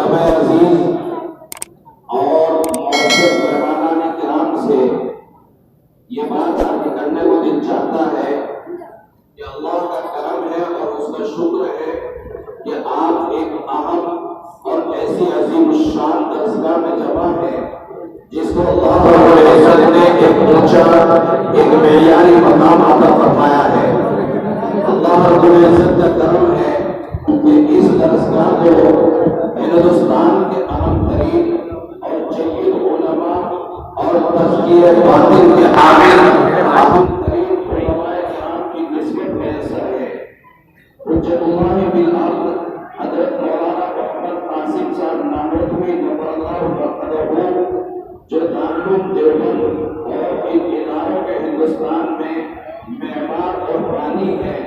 طلبہ عزیز اور معزز مہمانان کرام سے یہ بات عرض کرنے کو دل چاہتا ہے کہ اللہ کا کرم ہے اور اس کا شکر ہے کہ آپ ایک اہم اور ایسی عظیم الشان درسگاہ میں جمع ہے جس کو اللہ رب العزت نے ایک اونچا ایک معیاری مقام عطا فرمایا ہے۔ اللہ رب العزت کا کرم ہے کہ اس درسگاہ کو ہندوستان کے اہم ترین اور جید علماء اور تزکیہ باطن کے عامل اہم ترین علماء کرام کی نسبت میسر ہے۔ حجت اللہ بالارض حضرت مولانا محمد قاسم صاحب نانوتوی نور اللہ مرقدہ جو دارالعلوم دیوبند اور ان اداروں کے ہندوستان میں معمار اور بانی ہے،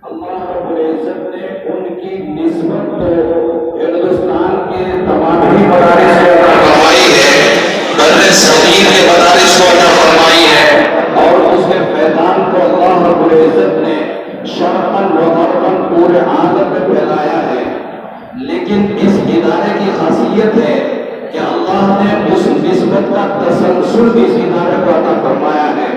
اللہ رب العزت نے ان کی نسبت تو ہندوستان کے تمام ہی مدارس کو عطا فرمائی ہے، بر صغیر کے مدارس کو عطا فرمائی ہے، اور اس کے فیضان کو اللہ رب العزت نے شرقاً و غرباً پورے عالم میں پھیلایا ہے۔ لیکن اس ادارے کی خاصیت ہے کہ اللہ نے اس نسبت کا تسلسل اس ادارے کو عطا فرمایا ہے۔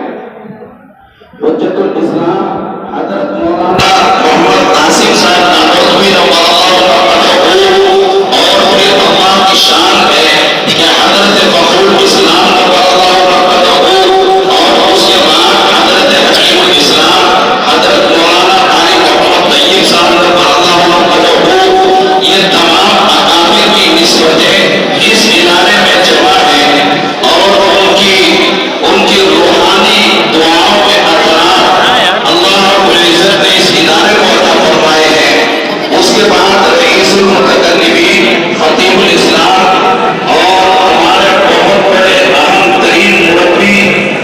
حجت الاسلام حضرت مولانا محمد قاسم صاحب نانوتوی اور پھر اللہ کی شان ہے کہ حضرت فخر الاسلام اور اس کے بعد حضرت حکیم الاسلام حضرت مولانا قاری محمد طیب صاحب یہ تمام اکابر کی نسبتیں اس ادارے میں جمع ہیں اور ان کی روحانی دعاؤں کے اثرات اللہ رب العزت نے اس ادارے کو عطا فرمائے ہیں۔ اس کے بعد رئیس المتکلمین خطیب الاسلام اور ہمارے بہت بڑے اہم ترین مربی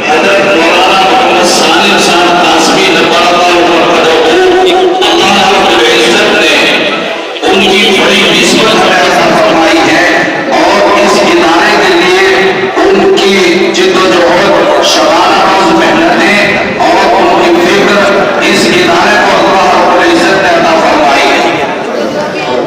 حضرت مولانا محمد سالم صاحب قاسمی نور اللہ مرقدہ اللہ رب العزت نے ان کی بڑی نسبت ہمیں